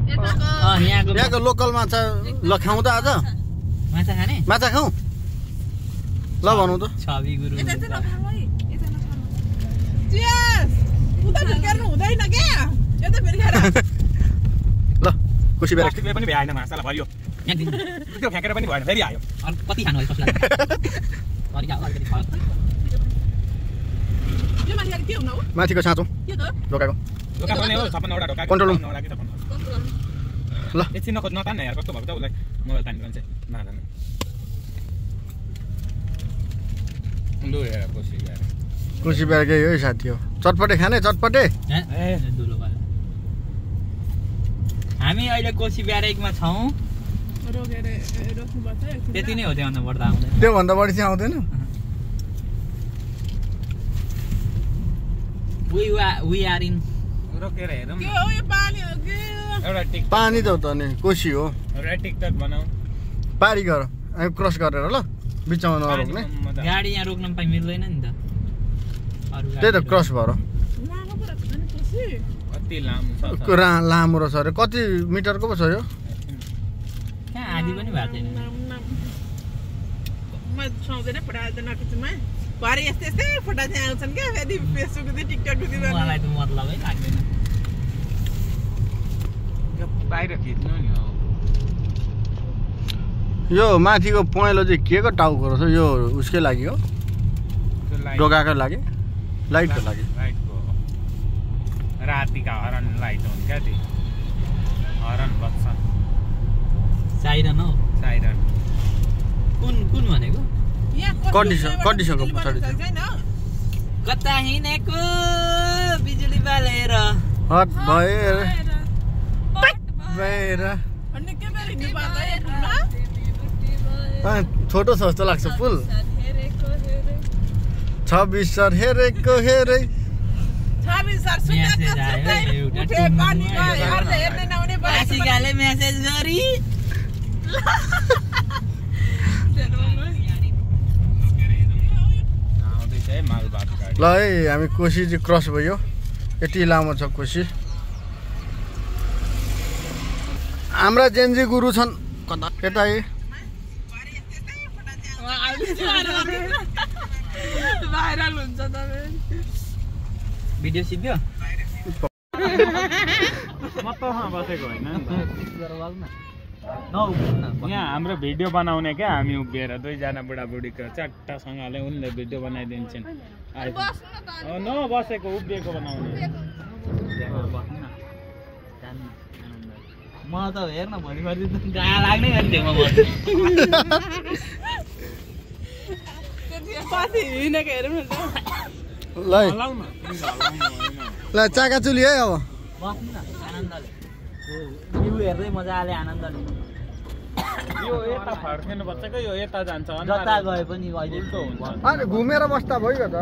यहाँको लोकल माछा ल खाउँ त आज माछा खाने माछा खाउँ ल भनौँ त छवि गुरु ल खुसी बेला पनि भ्याएन माछालाई भरियो त्यो फ्याँकेर पनि भएन फेरि आयो कति खानु है कसलाई माथिको साँचो ढोकाको ढोका पनि हो 56 वटा ढोका कन्ट्रोल रुम ल एकछिन नखोज्न नतान्ने यार कस्तो भएको त उसलाई मोबाइल तान्नु भन्छ नजाने लु हेर कोसी यार खुसी बेला के हो साथी हो चटपटे खाने चटपटे हामी अहिले कोसी ब्यारेकमा छौँ त्यति नै हो त्योभन्दा बढ्दा आउँदैन त्योभन्दा बढी चाहिँ आउँदैन we are in रोकेर हेरौँ एउटा टिक पानी त हो त नि कोसी हो एउटा टिकटक बनाऊ पारी गर हामी क्रस गरेर ल बिचमा नरोक्ने गाडी यहाँ रोक्न पाइ मिल्दैन नि त त्यही त क्रस भएर कति लामो छ लामो रहेछ अरे कति मिटरको पो छ यो कहाँ आधी पनि भएको छैन मलाई त मतलबै लाग्दैन बाहिर खिच्नु नि हो यो माथिको पहेँलो चाहिँ के को टाउको रहेछ यो उसकै लागि हो ढोकाको लागि लाइटको लागि लाइटको रातिका हरन लाइट हुन्छ क्या त्यो हरन बज्छ साइरन हो साइरन कुन भनेको कन्डिसनको पछाडि कता हिँडेको बिजुली बालेर हट भएर छोटो छ जस्तो लाग्छ पुल 26 सर हेरेको हेरे मेसेज गरी ल है हामी कोसी चाहिँ क्रस भयो यति लामो छ कोसी हाम्रा जेन्जी गुरु छन् कता यता भाइरल हुन्छ तपाईँ भिडियो सिक्यो म तहाँ बसेको होइन यहाँ हाम्रो भिडियो बनाउने क्या हामी उभिएर दुईजना बुढाबुढीको चट्टासँगले उनले भिडियो बनाइदिन्छन् नबसेको उभिएको बनाउने म त हेर्न भोलि गाँ लाग्ने गरी म ल चाका चुली है अब बस्नु न आनन्दले भ्यू हेर्दै मजाले आनन्दले यो यता फर्किनु पर्छ कि यो यता जान्छ जता गए पनि अहिले हुन्छ अनि घुमेर बस्दा भयो त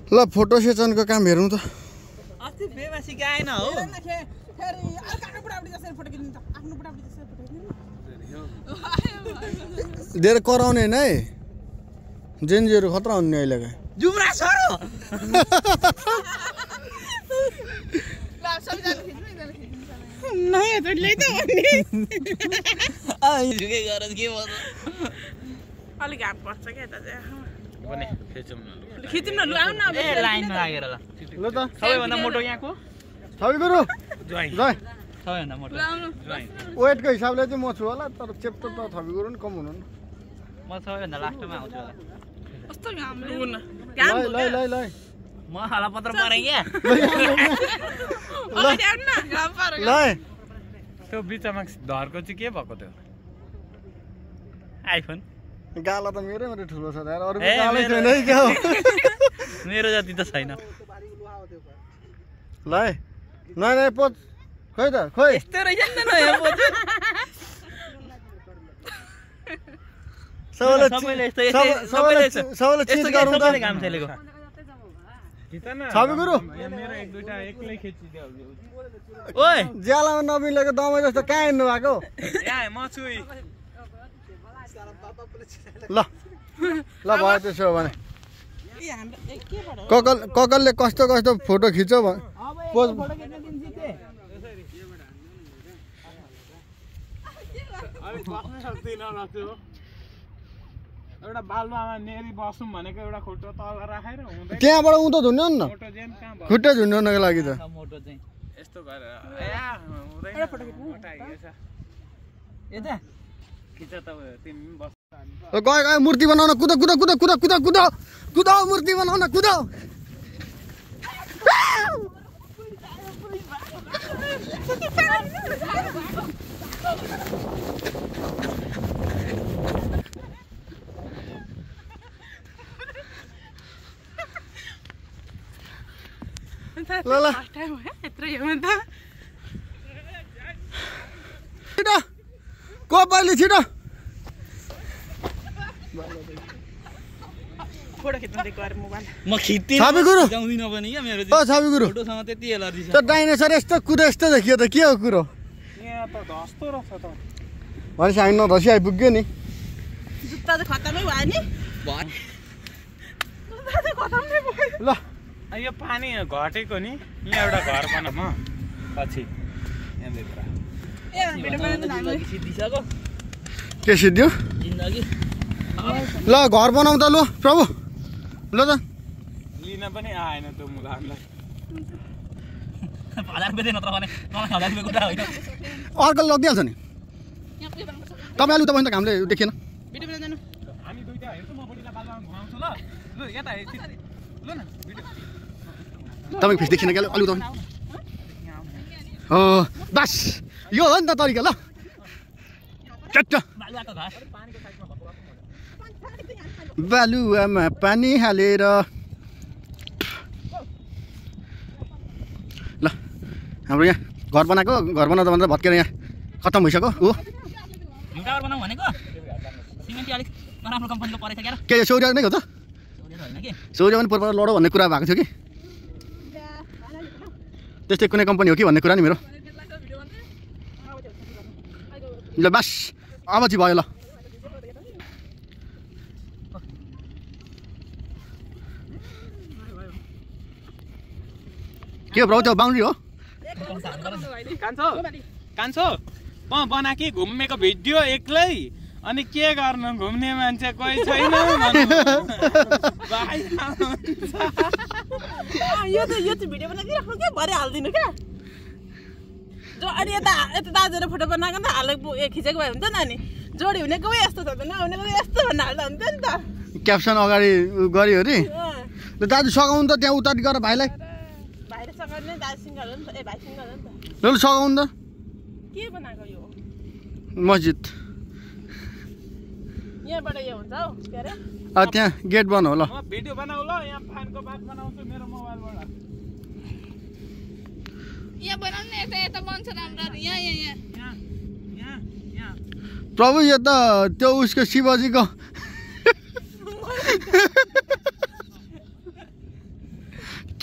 ल फोटो सेसनको काम हेरौँ त। अस्ति बेवासी गाएन हो धेरै कराउने होइन है, जेन्जीहरू खतरा हुने अहिलेका। जुम्रा छोरो नयाँ जोडले त झुके गरज के भयो अलिक हात पर्छ क्या यता चाहिँ भने खिचौँ न खिचौँ न लु आउन अब ए लाइनमा लागेर ल ल त सबैभन्दा मोटो यहाँको छवि गुरु ज्वाइँ जय सबैभन्दा मोटो आउनु ज्वाइँ वेटको हिसाबले चाहिँ म छु होला, तर चेप्टो त छवि गुरु नि कम हुनु नि। म सबैभन्दा लास्टमा आउँछु होला कस्तो घामले हुन ल ल ल ल म हाला पत्र परेँ क्या अगाडि आउनु न घाम पार ल त्यो बिचमा धरको चाहिँ के भएको त्यो आइफोन गाला त मेरै मात्रै ठुलो छ यार, अरूको ए, गालै मेरो- छैन है क्या हो। मेरो जति त छैन ल है नयाँ नयाँ पोज खोइ त खोइ। यस्तो रहेछ नि त नयाँ पोज। सबैले यस्तो सबैले चिज गरौँ त। सबैले घाम छेलेको खिच न छवि गुरु यहाँ मेरो एक दुईटा एक्लै खिचिदियो ओइ ज्यालामा नमिलेको दमाई जस्तो कहाँ हिँड्नु भएको? यहाँ म छु है। ल ल भयो त्यसो हो भने ककलले कस्तो कस्तो फोटो खिच्यो पोज। अलिक बस्न सक्दिनँ ल त्यो एउटा बालुवामा नेरी बसौँ भनेको एउटा खुट्टो तल राखेर हुँदैन त्यहाँबाट उँधो झुन्ड्यो नि त, फोटो जेन कहाँ भयो खुट्टा झुन्ड्याउनको लागि त। मोटो चाहिँ यस्तो गरेर हुँदैन मोटा हिँडेछ यता खिच त तिमी पनि बस्छ गयो गयो मूर्ति बनाउन कुद कुद कुद कुद कुद कुद कुद मूर्ति बनाउन कुद। ल ल यत्रो हेर्नु त छिटो को पहिले छिटो। फोटो खिच्नु दिएको अरे मोबाइल म खिच्दै छवि गुरु जाउँदिन पनि क्या मेरो ओ छवि गुरु फोटोसँग त्यति एलर्जी छ त्यो डाइनोसर यस्तो कुरो यस्तो देखियो त के हो कुरो यहाँ त धस्तो रहेछ त भनेपछि हामी नधसी आइपुग्यो नि। जुत्ता चाहिँ खतमै भयो नि जुत्ता चाहिँ खतमै भयो ल यो पानी घटेको नि यहाँ एउटा घर बनाऊँ पछि यहाँभित्र ए भिडियो बनाउनु त हामी सिद्धिसक्यो के सिद्धियो? जिन्दगी ल घर बनाउँ त ल प्रभु ल त लिन पनि आएन त्यो मुलाहरूलाई 1000 रुपैयाँ नत्र भने 1000 रुपैयाँ कुरा होइन अर्को लगिहाल्छ नि यहाँ के बनाउनु सक्छ तपाईँ आलु तपाईँ त घामले देखिएन। भिडियो बनाउनु जानु हामी दुईटा हेर्छौँ म बढीलाई बालुवामा घुमाउँछु ल लु यता हेर्छु ल न भिडियो तपाईँको फेस देखिन क्या अलु तपाईँ हो बस यो हो नि त तरिका ल चट्ट बालुवाको घर बालुवामा पानी हालेर ल हाम्रो यहाँ घर बनाएको घर बनाउँदा भन्दा भत्केर यहाँ खत्तम भइसक्यो हो। टावर बनाऊ भनेको सिमेन्ट अलिक नराम्रो कम्पनीको परेछ क्या के सौर्य नै हो त? होइन कि सौर्य पनि पूर्व लडो भन्ने कुरा भएको थियो कि त्यस्तै कुनै कम्पनी हो कि भन्ने कुरा नि मेरो। ल बस अब चाहिँ भयो ल के हो ब्रो त्यो बााउन्ड्री हो? कान्छो म बनाएँ घुमेको भिडियो एक्लै अनि के गर्नु घुम्ने मान्छे कोही छैन यो चाहिँ भिडियो बनाइदिइराख्नु क्या भरे हालिदिनु क्या जो अनि यता यता दाजुले फोटो बनाएको त हालेको खिचेको भए हुन्छ नि अनि जोडी हुनेको यस्तो छ नहुनेको यस्तो भन्नु हाल्दा हुन्थ्यो नि त क्याप्सन अगाडि गऱ्यो अरे अँ। दाजु सघाउनु त त्यहाँ उता गर भाइलाई भाइरसँग नै दाजुसँग हो नि त ए भाइसँग हो नि त ल सघाउनु त के बनाएको यो मस्जिद यहाँबाट यो हुन्छ हौ के अरे त्यहाँ गेट बन्द हो ल म भिडियो बनाऊ ल यहाँ फ्यानको बात बनाउँछु मेरो मोबाइलबाट यहाँ बनाउनु यता यता बन्छ राम्रो यहाँ यहाँ यहाँ यहाँ यहाँ यहाँ प्रभु यो त त्यो उसको शिवजीको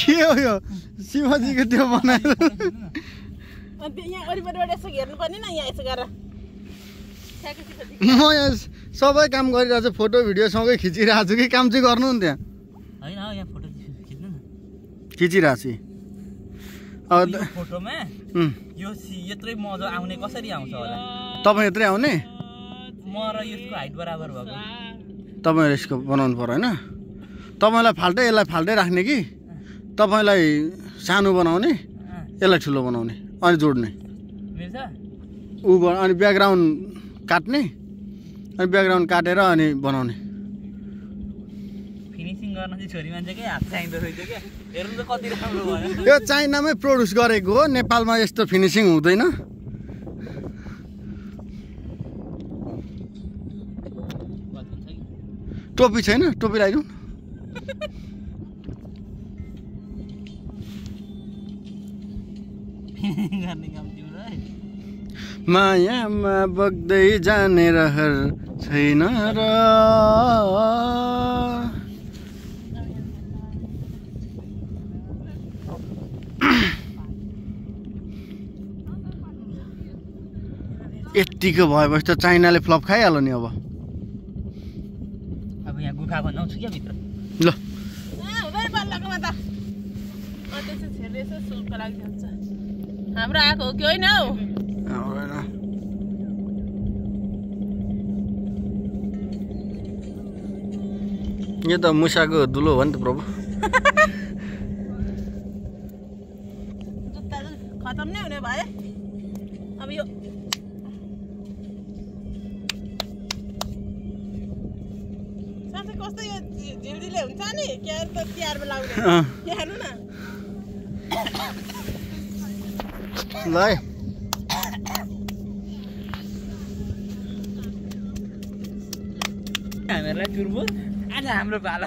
के हो यो शिवजीको त्यो बनाएर अनि यहाँ वरिपरिबाट यसो हेर्नु पर्ने न यहाँ यसो गरेर म यहाँ सबै काम गरिरहेको छु फोटो भिडियो सँगै खिचिरहेको छु कि काम चाहिँ गर्नु नि त्यहाँ होइन यहाँ फोटो खिच्नु न खिचिरहेको छु अब यो फोटोमा यो यत्रै मजा आउने कसरी आउँछ होला तपाईँ यत्रै आउने म र यसको हाइट बराबर भएको तपाईँहरू यसको बनाउनु पर्यो होइन तपाईँलाई फाल्टै यसलाई फाल्टै राख्ने कि तपाईँलाई सानो बनाउने यसलाई ठुलो बनाउने अनि जोड्ने मिल्छ अनि ब्याकग्राउन्ड काट्ने अनि ब्याकग्राउन्ड काटेर अनि बनाउने फिनिसिङ गर्न चाहिँ छोरी मान्छेकै हात चाहिँदो रहेछ क्या हेर्नु त कति राम्रो भयो यो चाइनामै प्रड्युस गरेको हो नेपालमा यस्तो फिनिसिङ हुँदैन टोपी छैन टोपी लगाइदिउँ गर्ने काम तिम्रो है मायामा बग्दै जाने रहर छैन र यतिको भएपछि त चाइनाले फ्लप खाइहाल्यो नि अब यहाँ गुफा बनाउँछु क्या भित्र ल हुँदैन बल्लकोमा त त्यसो छेर्ने यसो सुटको लागि हुन्छ हाम्रो आएको हो कि होइन हौ यो त मुसाको दुलो हो नि त प्रभु जुत्ता खतम नै हुने भयो अब यो साँच्चै कस्तो यो झिल्झिले हुन्छ नि क्या त तिहारमा लाउने यहाँ हेर्नु न ल है हामीहरूलाई चुरबुर आज हाम्रो पालो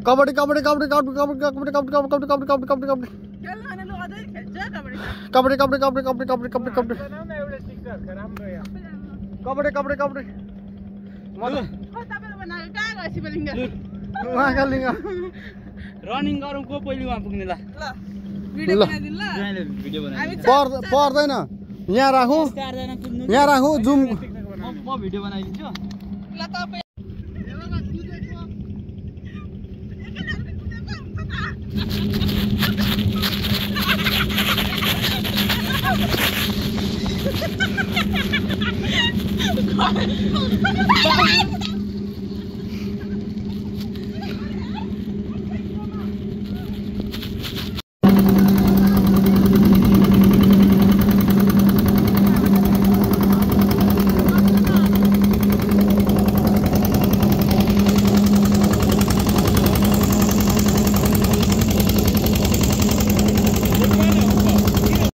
कबड्डी कबड्डी कबड्डी कबड्डी कबड्डी कबड्डी कबड्डी कबड्डी कबड्डी कबड्डी कबड्डी कबड्डी कबड्डी खेल्नु भने लु अझै खेल्छ कबड्डी कबड्डी कबड्डी कबड्डी कबड्डी कबड्डी कबड्डी कबड्डी एउटा टिकटक राम्रो यहाँ कबड्डी कबड्डी कबड्डी खै तपाईँले बनाएको कहाँ गयो शिवलिङ्ग महाकालिङ्ग रनिङ गरौँ को पहिले उहाँ पुग्ने ल ल भिडियो बनाइदिनु ल भिडियो हामी पर्दैन यहाँ राखौँ चारजना कुद्नु यहाँ राखौँ जुम म भिडियो बनाइदिन्छु ल तपाईँ